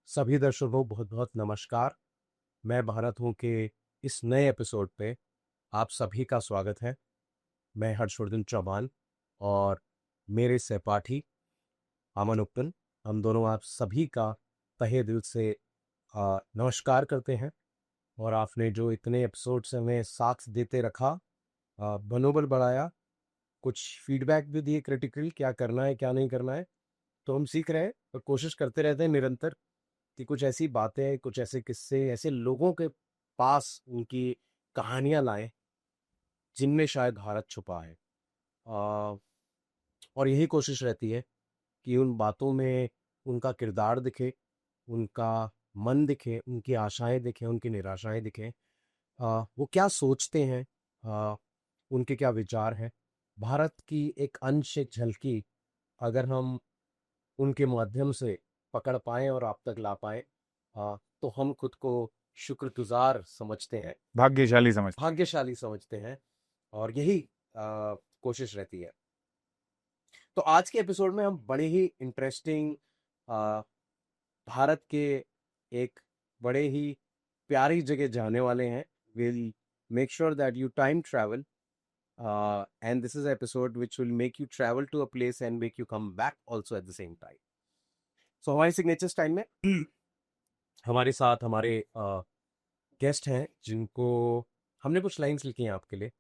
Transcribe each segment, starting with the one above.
सभी दर्शकों को बहुत बहुत नमस्कार। मैं भारत हूँ के इस नए एपिसोड पे आप सभी का स्वागत है। मैं हर्षवर्धन चौहान और मेरे सहपाठी अमन उपन, हम दोनों आप सभी का तहे दिल से नमस्कार करते हैं। और आपने जो इतने एपिसोड से हमें साथ देते रखा, मनोबल बढ़ाया, कुछ फीडबैक भी दिए क्रिटिकल, क्या करना है क्या नहीं करना है, तो हम सीख रहे हैं और कोशिश करते रहते हैं निरंतर कि कुछ ऐसी बातें, कुछ ऐसे किस्से, ऐसे लोगों के पास उनकी कहानियां लाएं जिनमें शायद भारत छुपा है। आ, और यही कोशिश रहती है कि उन बातों में उनका किरदार दिखे, उनका मन दिखे, उनकी आशाएं दिखे, उनकी निराशाएं दिखे। वो क्या सोचते हैं, आ, उनके क्या विचार हैं। भारत की एक अंश, एक झलकी अगर हम उनके माध्यम से पकड़ पाएँ और आप तक ला पाएँ, तो हम खुद को शुक्रगुज़ार समझते हैं, भाग्यशाली समझते भाग्यशाली समझते हैं। और यही कोशिश रहती है। तो आज के एपिसोड में हम बड़े ही इंटरेस्टिंग भारत के एक बड़े ही प्यारी जगह जाने वाले हैं। Will make sure that you time travel, and this is an episode which will make you travel to a place and make you come back also at the same time. So हमारी signature style में हमारे साथ हमारे guest हैं जिनको हमने कुछ lines लिखी हैं आपके लिए।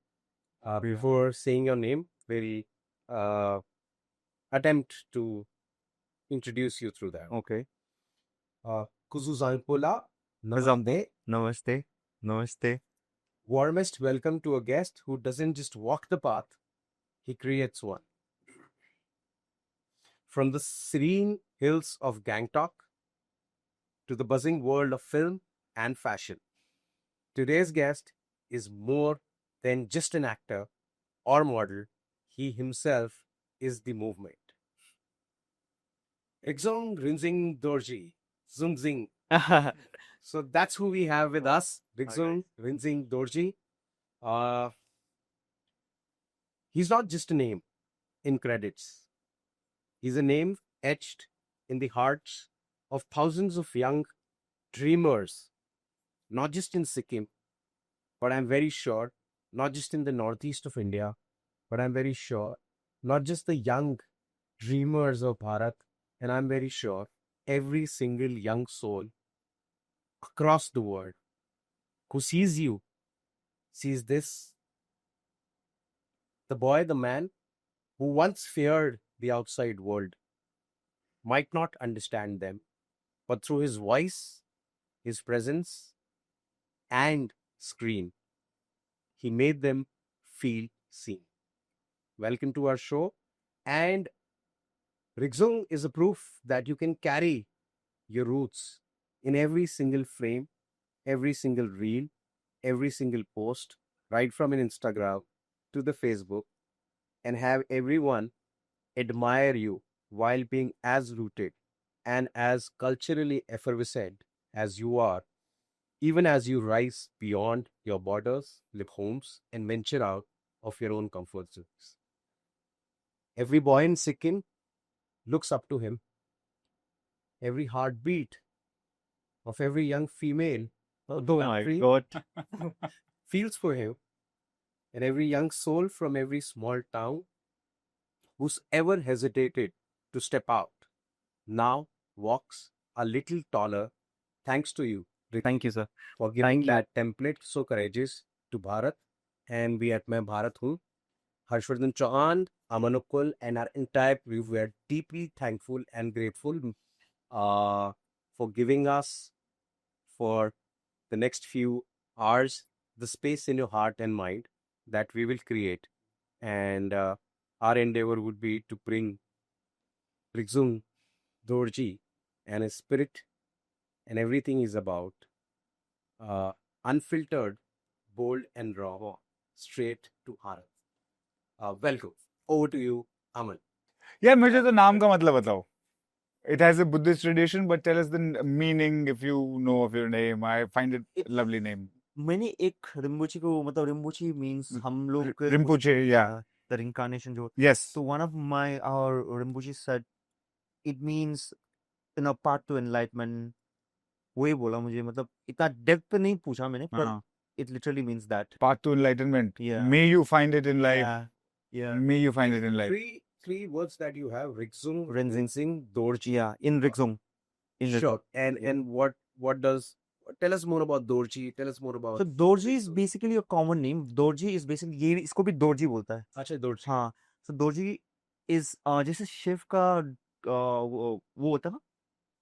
Before saying your name, very attempt to introduce you through that. Okay. कुजुजानपोला, नमस्ते। नमस्ते नमस्ते। Warmest welcome to a guest who doesn't just walk the path, he creates one. From the serene hills of Gangtok to the buzzing world of film and fashion, today's guest is more than just an actor or model. He himself is the movement. Exong Rinzing Dorji, Zungzing. So that's who we have with us, Rigzong Rinzing Dorji. He's not just a name in credits. He's a name etched in the hearts of thousands of young dreamers, not just in Sikkim, but I'm very sure, not just in the northeast of India, but I'm very sure, not just the young dreamers of Bharat, and I'm very sure every single young soul across the world who sees you sees this. The boy, the man who once feared the outside world might not understand them, but through his voice, his presence, and screen, he made them feel seen. Welcome to our show. And Rigzong is a proof that you can carry your roots in every single frame, every single reel, every single post, right from an Instagram to the Facebook, and have everyone admire you while being as rooted and as culturally effervescent as you are, even as you rise beyond your borders, live homes, and venture out of your own comfort zones. Every boy in Sikkim looks up to him. Every heartbeat of every young female God. feels for him. And every young soul from every small town who's ever hesitated to step out now walks a little taller thanks to you. Thank you, sir. For giving that template so courageous to Bharat. And we at मैं भारत हूँ, Harshvardhan Chauhan, Aman Ukul, and our entire crew, we are deeply thankful and grateful for giving us, for the next few hours, the space in your heart and mind that we will create. And our endeavor would be to bring Rigzung Dorji and his spirit and everything is about unfiltered, bold, and raw, straight to heart. Welcome. Over to you, Aman. यार मुझे तो नाम का मतलब बताओ. It has a Buddhist tradition, but tell us the meaning if you know of your name. I find it a lovely name. मैंने एक रिम्बुची को मतलब रिम्बुची मींस हम लोग के Rinpoche, yeah. the reincarnation जो Yes. so one of our Rinpoche said it means path to enlightenment, वही बोला मुझे, मतलब इतना डेप्थ नहीं पूछा मैंने, पर हाँ. it literally means that. Path to enlightenment. Yeah. May you find it in life. Yeah. Yeah. May you find it in life. Three words that you have: Rixung, Renzing. Renzing, Dorji. Yeah, in Rixung. In Rixung. Sure. And what does? Tell us more about Dorji. Tell us more about. So Dorji is basically a common name. Dorji is basically, ये इसको भी Dorji बोलता है. अच्छा Dorji. हाँ. So Dorji is जैसे शिव का वो होता है ना,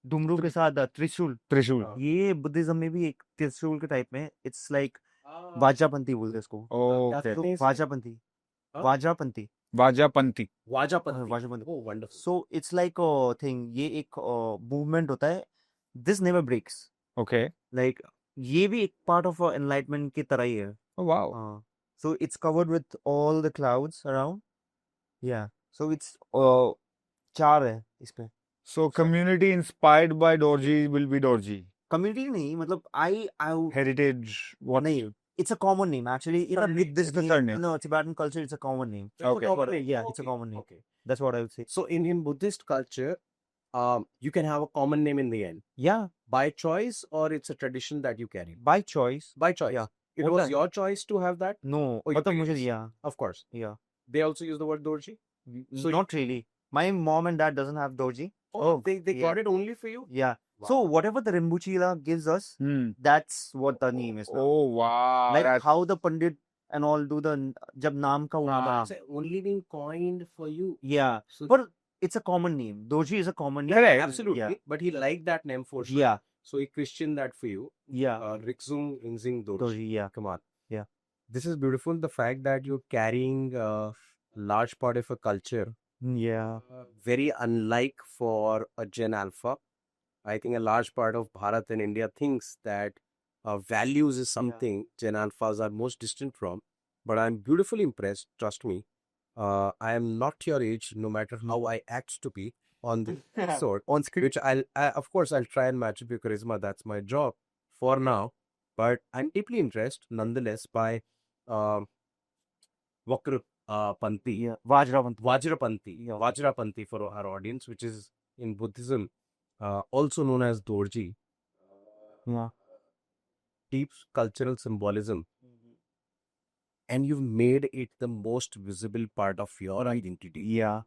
डुमरू के साथ त्रिशूल. Trishul. हाँ. ये बुद्धिज्म में भी एक त्रिशूल के टाइप में, इट्स लाइक वाजापंथी बोलते हैं इसको. Oh, That's तो amazing. वाजापंथी. Huh? वाजापंथी. Vajapanti. Vajapanti. Vajapanti. Oh, wonderful. So it's like a thing. ये एक मूवमेंट होता है. This never breaks. Okay. Like ये भी एक part of enlightenment की तरह ही है. Oh, wow. So it's covered with all the clouds around. Yeah. So it's चार है इस पे. So community inspired by Dorji will be Dorji. Community नहीं, मतलब I Heritage. What? नहीं. It's a common name actually. In with this It's a surname. no, Tibetan culture, it's a common name. Okay. Yeah, it's a common name. Okay. That's what I would say. So in Buddhist culture, you can have a common name in the end Yeah, by choice, or it's a tradition that you carry by choice. by choice. Yeah. It होता was है. your choice to have that. No, Oh, you मतलब मुझे parents. दिया. Of course, Yeah. they also use the word Dorji. So Not really. My mom and dad doesn't have Dorji. Oh, they yeah. got it only for you. Yeah. So whatever the Rinpoche gives us, Hmm. that's what the name is now. Oh, wow. Like That's- how the Pandit and all do the जब नाम का वो हाँ. It's only been coined for you. Yeah. So But it's a common name. Dorji is a common name. Correct. absolutely, Yeah. but he liked that name for sure. Yeah. So he christened that for you. Yeah. Rixung Inzing Dorji. Dorji. Yeah. Come on. Yeah. This is beautiful. The fact that you're carrying a large part of a culture, Yeah. very unlike for a Gen Alpha. I think a large part of Bharat and India thinks that values is something Gen Alphas are most distant from. But I'm beautifully impressed. Trust me. I am not your age, no matter how I act to be on the sort. On screen, which of course, I'll try and match up your charisma. That's my job for now. But I'm deeply interested, nonetheless, by Vakra Panthi. Yeah. Vajravanti. Vajrapanthi. Yeah. Vajrapanthi for our audience, which is in Buddhism also known as Dorji. Yeah. Deep cultural symbolism. And you've made it the most visible part of your identity. Yeah.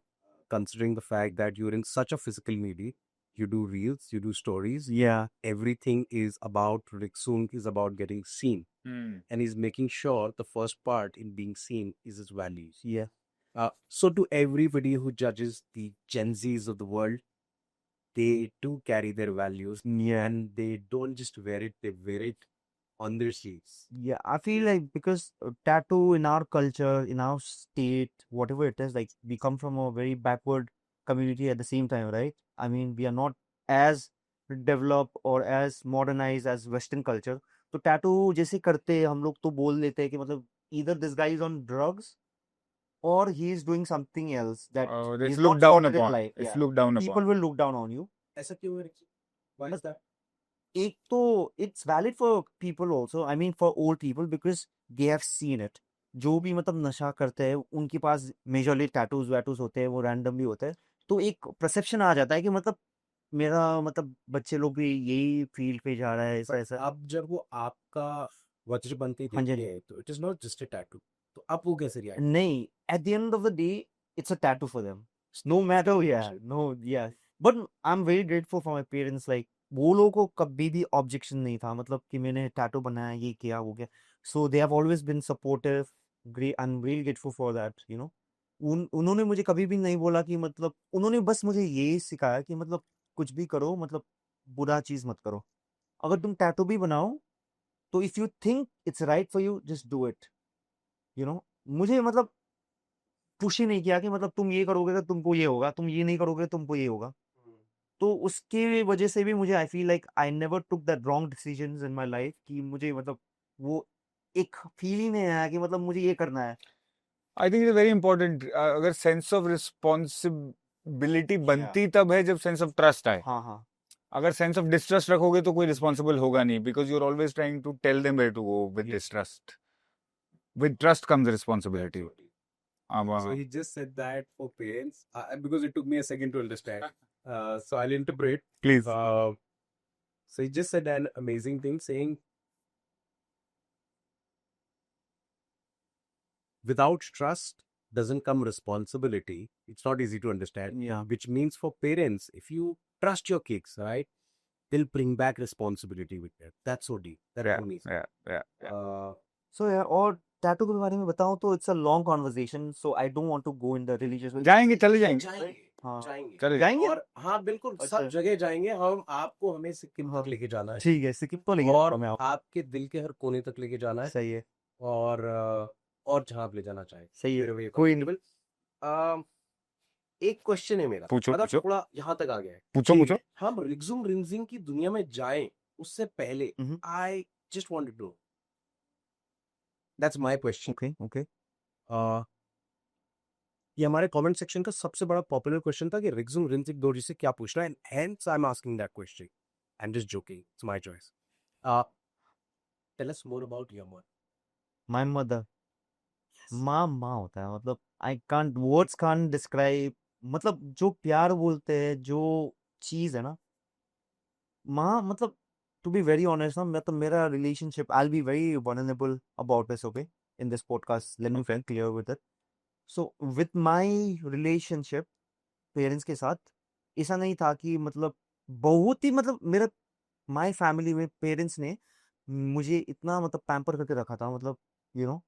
Considering the fact that you're in such a physical media, you do reels, you do stories. Yeah. Everything is about Rixung is about getting seen. Hmm. And he's making sure the first part in being seen is his values. Yeah. So to everybody who judges the Gen Zs of the world, they do carry their values Yeah. and they don't just wear it, they wear it on their sleeves. Yeah, I feel like because tattoo in our culture, in our state, whatever it is, like we come from a very backward community at the same time, right? I mean, we are not as developed or as modernized as Western culture. तो tattoo जैसे करते हैं हम लोग तो बोल लेते हैं कि मतलब either this guy is on drugs or he is doing something else that It's he's looked not down sorted in upon. life. It's Yeah. looked down People upon. will look down on you. ऐसा क्यों है? Why is that? एक तो it's valid for people also. I mean for old people because they have seen it. जो भी मतलब नशा करते हैं उनके पास मेजरली टैटूज वैटूज होते हैं, वो रैंडमली होते हैं, तो एक परसेप्शन आ जाता है कि मतलब मेरा मतलब बच्चे लोग भी यही फील्ड पे जा रहा है ऐसा ऐसा. अब जब वो आपका वज्रबंती हाँ जी, देखते हैं तो it is not just a tattoo, तो अब वो कैसे रिएक्ट? नहीं, at the end of the day it's a tattoo for them. No matter, yeah, no, yeah. But I'm very grateful for my parents. Like वो लोगों को कभी भी ऑब्जेक्शन नहीं था, मतलब कि मैंने टैटू बनाया, ये किया, वो किया. So they have always been supportive. Great, I'm really grateful for that. You know, उन्होंने मुझे कभी भी नहीं बोला कि मतलब उन्होंने बस मुझे यही सिखाया कि मतलब कुछ भी करो, मतलब बुरा चीज मत करो. अगर तुम टैटू भी बनाओ तो if you think it's right for you just do it. You know, मुझे मतलब पुश ही नहीं किया कि मतलब तुम ये करोगे तो तुमको ये होगा, तुम ये नहीं करोगे तुमको ये होगा. तो उसके वजह से भी मुझे I feel like I never took that wrong decisions in my life कि मुझे मतलब वो एक फील ही नहीं आया कि मतलब मुझे ये करना है. I think it's very important. अगर sense of responsibility बनती तब है जब sense of trust आए. हाँ हाँ. अगर sense of distrust रखोगे तो कोई responsible होगा नहीं, because you're always trying to tell them where to go with distrust. With trust comes responsibility. So he just said that for parents because it took me a second to understand. So I'll interpret. Please. So he just said an amazing thing saying, without trust doesn't come responsibility. It's not easy to understand. Yeah. Which means for parents, if you trust your kids, right, they'll bring back responsibility with them. That's so deep. That's Yeah, amazing. yeah. So yeah, और tattoo के बारे में बताऊं तो it's a long conversation, so I don't want to go in the religious way. जाएंगे, चले जाएंगे, हाँ जाएंगे चले जाएंगे और हाँ बिल्कुल अच्छा। सब जगह जाएंगे हम। आपको हमें सिक्किम हाँ। तक लेके जाना है ठीक है, सिक्किम तो लेंगे और हमें आप। आपके दिल के हर कोने तक लेके जाना है सही है और जहाँ आप ले जाना चाहे सही है मेरे way कोई नहीं। comfortable। एक क्वेश्चन है मेरा, पूछो, मतलब पूछो। थोड़ा यहाँ तक आ गया है। पूछो, ठीक पूछो। हम रिग्जुम रिंजिंग की दुनिया में जाएं उससे पहले Mhm. I just wanted to know, that's my question. Okay okay ये हमारे कमेंट सेक्शन का सबसे बड़ा पॉपुलर क्वेश्चन था कि रिग्जुम रिंजिंग दोरजी से क्या पूछना है, and hence I am asking that question. I am just joking, it's my choice. Tell us more about your mother. My mother माँ माँ होता है, मतलब I can't words can't describe, मतलब जो प्यार बोलते हैं, जो चीज है ना माँ, मतलब टू बी वेरी ऑनेस्ट ना, मतलब मेरा relationship, I will be very vulnerable about this, okay, in this podcast, let me be clear with it. So with my relationship parents के साथ ऐसा नहीं था कि मतलब बहुत ही, मतलब मेरा माय फैमिली में पेरेंट्स ने मुझे इतना मतलब पैम्पर करके रखा था, मतलब यू नो,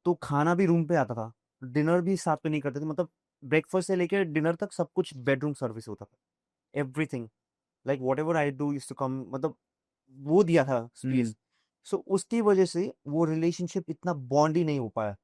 तो खाना भी रूम पे आता था, डिनर भी साथ में नहीं करते थे, मतलब ब्रेकफास्ट से लेकर डिनर तक सब कुछ बेडरूम सर्विस होता था, everything, like whatever I do used to come, मतलब वो दिया था स्पेस। सो उसकी वजह से वो रिलेशनशिप इतना बॉन्ड ही नहीं हो पाया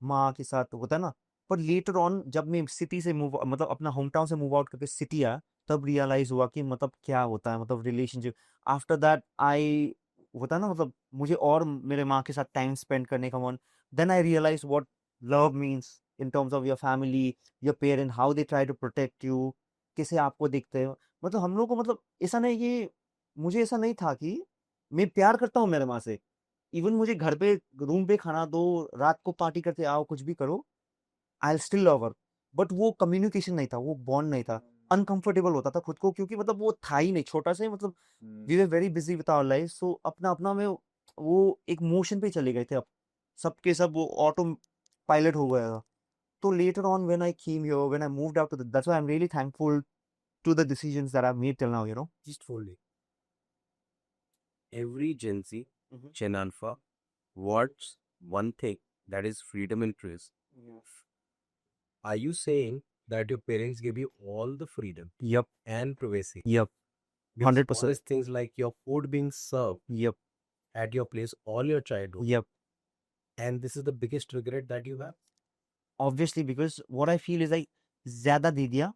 माँ के साथ, होता है ना। पर लेटर ऑन जब मैं सिटी से मूव, मतलब अपना होम टाउन से मूव आउट करके सिटी आया, तब रियलाइज हुआ कि मतलब क्या होता है, मतलब रिलेशनशिप। आफ्टर दैट आई, होता है ना, मतलब मुझे और मेरे माँ के साथ टाइम स्पेंड करने का मन, then I realize what love means in terms of your family, your parent, how they try to protect you, कैसे आपको देखते हैं। मतलब हम लोग को, मतलब ऐसा नहीं कि, मुझे ऐसा नहीं था कि मैं प्यार करता हूँ मेरे माँ से, इवन मुझे घर पे रूम पे खाना दो, रात को पार्टी करते आओ, कुछ भी करो, I still love her. But वो कम्युनिकेशन नहीं था, वो बॉन्ड नहीं था, अनकंफर्टेबल होता था खुद को, क्योंकि मतलब वो था ही नहीं, छोटा सा ही, मतलब we were very busy with our life, so अपना अपना में वो एक मोशन पे चले गए थे, अब सबके सब वो ऑटो पायलट हो गया था। तो later on when I came here, when I moved out to that's why I am really thankful to the decisions that I've made till now, you know. Just hold it. Every Gen Z, Mhm. Gen Alpha, wants one thing, that is freedom and choice. Are you saying that your parents give you all the freedom Yep. and privacy? Yep. Your 100%. smallest things like your food being served Yep. at your place all your childhood. Yep. And this is the biggest regret that you have? Obviously, because what I feel is like ज्यादा दे दिया,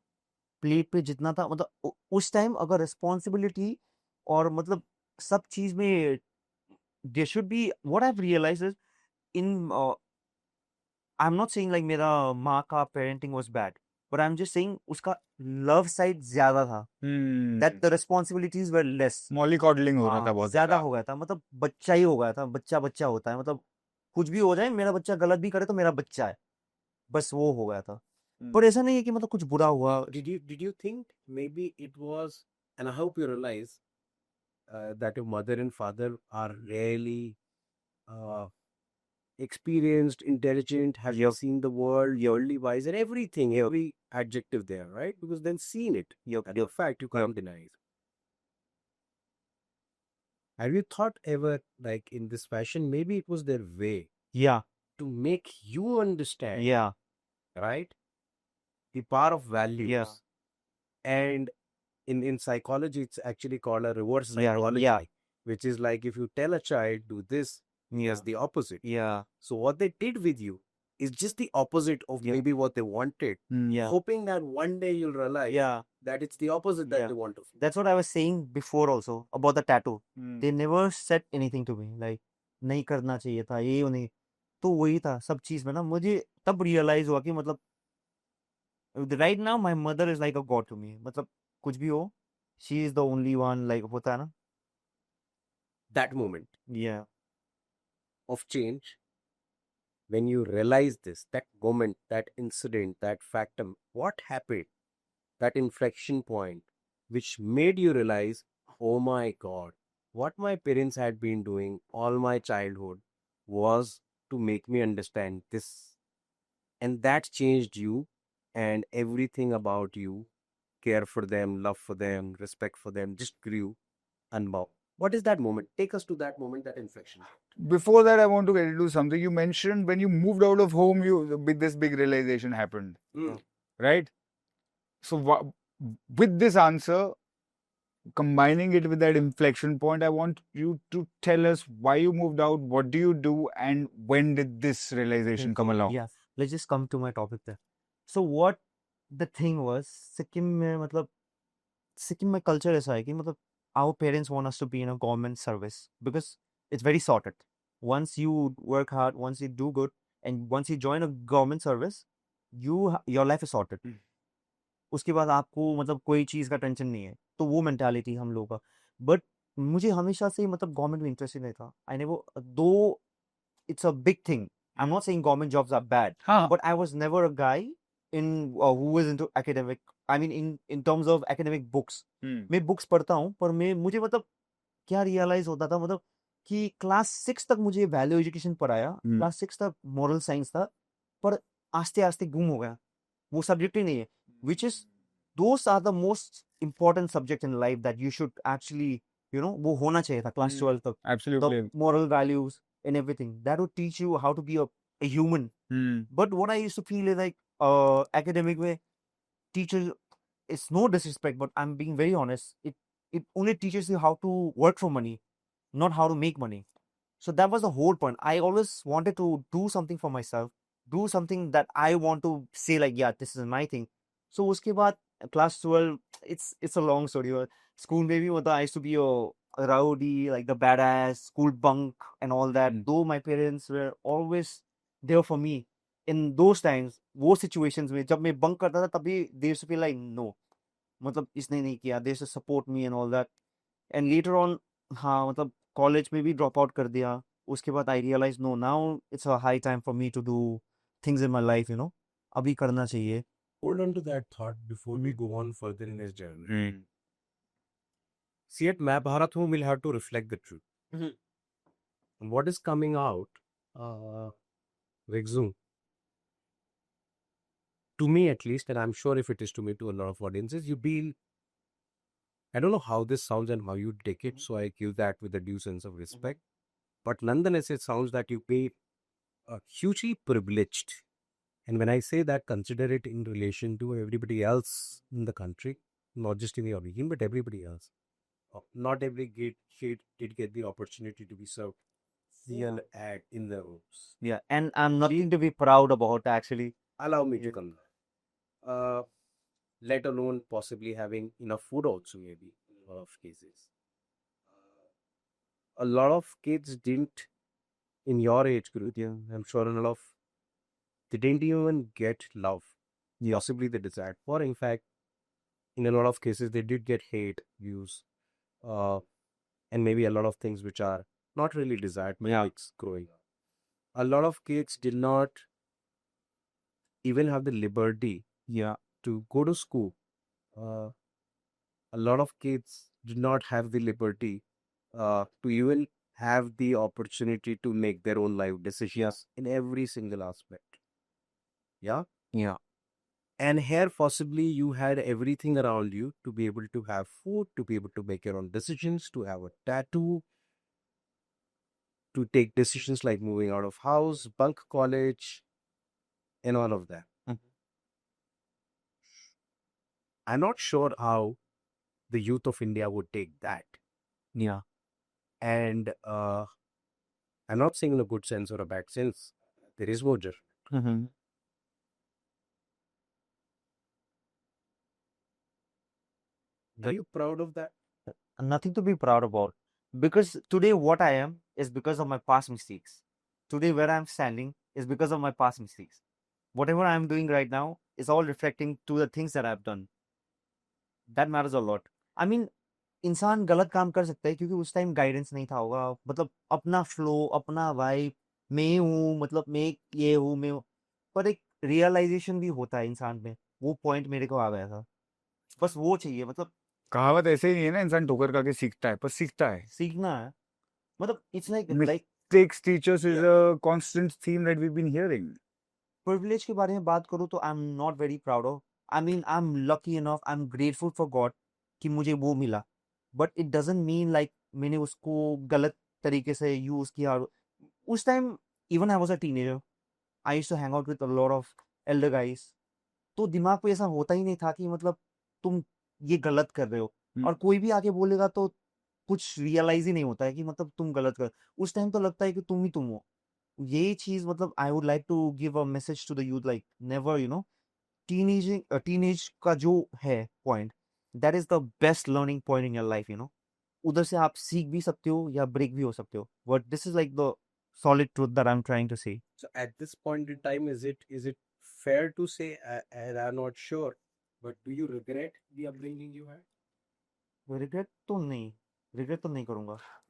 plate पे जितना था, मतलब उस time अगर responsibility और मतलब सब चीज में there should be, what I have realized is in, I am not saying like मेरा माँ का parenting was bad, but I am just saying उसका लव साइड ज्यादा था, that the responsibilities were less, mollycoddling हो रहा था बहुत ज्यादा हो गया था, मतलब बच्चा ही हो गया था, बच्चा बच्चा होता है, मतलब कुछ भी हो जाए, मेरा बच्चा गलत भी करे तो मेरा बच्चा है, बस वो हो गया था। पर ऐसा नहीं है कि मतलब कुछ बुरा हुआ। Did you think maybe it was, and I hope you realize that your mother and father are really uh, experienced, intelligent, have Yep. seen the world, yearly wise, and everything, every adjective there, right? Because then seen it. Yep. That's a fact you can't deny it. Have you thought ever, like in this fashion, maybe it was their way Yeah. to make you understand, Yeah. right? The power of values. Yeah. And in psychology, it's actually called a reverse Yeah. psychology, Yeah. which is like if you tell a child, do this, Yeah. it's the opposite. Yeah. So what they did with you is just the opposite of Yeah. maybe what they wanted, Yeah. hoping that one day you'll realize Yeah. that it's the opposite that Yeah. they want to feel. That's what I was saying before also about the tattoo. They never said anything to me like नहीं करना चाहिए था ये नहीं, तो वही था सब चीज में ना, मुझे तब रियलाइज हुआ कि मतलब right now my mother is like a god to me, मतलब कुछ भी हो, she is the only one, like होता है ना। That moment Yeah. of change, when you realize this, that moment, that incident, that factum, what happened, that inflection point, which made you realize, oh my God, what my parents had been doing all my childhood was to make me understand this, and that changed you and everything about you. Care for them, love for them, respect for them just grew unbound. What is that moment? Take us to that moment, that inflection. Before that, I want to get into something you mentioned. When you moved out of home, this big realization happened, right? So with this answer, combining it with that inflection point, I want you to tell us why you moved out, what do you do, and when did this realization come along? Yeah, let's just come to my topic there. So what the thing was, Sikkim में मतलब सिक्किम में culture ऐसा है कि मतलब our parents want us to be in a government service because it's very sorted. Once you work hard, once you do good, and once you join a government service, your life is sorted. उसके बाद आपको मतलब कोई चीज़ का tension नहीं है, तो वो मेंटालिटी हम लोगों का। बट मुझे हमेशा से मतलब गवर्नमेंट में इंटरेस्ट ही नहीं था। आई नेवर, दो it's a big thing. I'm not saying government jobs are bad, हाँ, but I was never a guy who was into academic. I mean, in terms of academic books. मैं books पढ़ता हूँ, पर मुझे मतलब क्या realise होता था मतलब कि क्लास 6 तक मुझे वैल्यू एजुकेशन पढ़ाया, क्लास 6 तक मॉरल साइंस था, पर आस्ते आस्ते गुम हो गया, वो सब्जेक्ट ही नहीं है, which is those are the most important subject in life that you should actually, वो होना चाहिए था क्लास 12 तक, absolutely. the moral values and everything that would teach you how to be a human. But what I used to feel is like academic way teacher, it's no disrespect, but I'm being very honest, it only teaches you how to work for money, not how to make money. So that was the whole point. I always wanted to do something for myself, do something that I want to say like, yeah, this is my thing. So uske baad class 12, it's a long story. School maybe I used to be a rowdy, like the badass school bunk and all that. Though my parents were always there for me in those times, वो situations में जब मैं bunk करता था तभी they used to feel like no, मतलब इसने नहीं किया, they used to support me and all that. And later on, हाँ मतलब कॉलेज में भी ड्रॉप आउट कर दिया, उसके बाद I realize no, now it's a high time for me to do things in my life, अभी करना चाहिए। Hold on to that thought before we go on further in this journey. See, at मैं भारत हूँ, we'll have to reflect the truth. And what is coming out, Rigzu, to me at least, and I'm sure if it is to me, to a lot of audiences, you be, I don't know how this sounds and how you take it, so I give that with a due sense of respect. But nonetheless, it sounds that you be hugely privileged. And when I say that, consider it in relation to everybody else in the country, not just in the origin, but everybody else. Not every kid did get the opportunity to be served real ad in the rooms. Yeah, and I'm nothing to be proud about actually. Allow me to come. Let alone possibly having enough food also, maybe in a lot of cases. A lot of kids didn't, in your age group, I'm sure in a lot of, they didn't even get love. Possibly they desired for. In fact, in a lot of cases, they did get hate, views, and maybe a lot of things which are not really desired by kids growing up. A lot of kids did not even have the liberty to go to school. A lot of kids did not have the liberty to even have the opportunity to make their own life decisions in every single aspect. Yeah? Yeah. And here, possibly, you had everything around you to be able to have food, to be able to make your own decisions, to have a tattoo, to take decisions like moving out of house, bunk college, and all of that. I'm not sure how the youth of India would take that. Yeah. And I'm not saying in a good sense or a bad sense. There is no judgment. Are you proud of that? Nothing to be proud about, because today what I am is because of my past mistakes. Today where I'm standing is because of my past mistakes. Whatever I'm doing right now is all reflecting to the things that I've done. That matters a lot. I mean, इंसान गलत काम कर सकता है क्योंकि उस time guidance नहीं था होगा, मतलब अपना फ्लो, अपना वाइब, मैं हूँ, मतलब मैं ये हूँ, मैं हूँ, पर एक रियलाइजेशन भी होता है इंसान में। वो पॉइंट मेरे को आ गया था, बस वो चाहिए, मतलब कहावत ऐसे ही नहीं है ना, इंसान ठोकर खा के सीखता है, पर सीखता है. सीखना है मतलब it's like Mistakes teachers is a constant theme that we've been hearing. Privilege के बारे में बात करूँ तो I am not very proud of, I mean I am lucky enough, I am grateful for god कि मुझे वो मिला, but it doesn't mean like मैंने उसको गलत तरीके से यूज किया. उस time even I was a teenager, I used to hang out with a lot of elder guys, तो दिमाग पे ऐसा होता ही नहीं था कि मतलब तुम ये गलत कर रहे हो, और कोई भी आके बोलेगा तो कुछ रियलाइज ही नहीं होता है कि मतलब तुम गलत कर. उस टाइम तो लगता है कि तुम ही तुम हो. ये चीज मतलब I would like to give a message to the youth, like never teenage का जो है point, that is the best learning point in your life. उधर से आप सीख भी सकते हो या ब्रेक भी हो सकते हो, but this is like the solid truth that I'm trying to say. So at this point in time, is it fair to say, and I'm not sure, but do you regret the upbringing you had? regret तो नहीं करूंगा.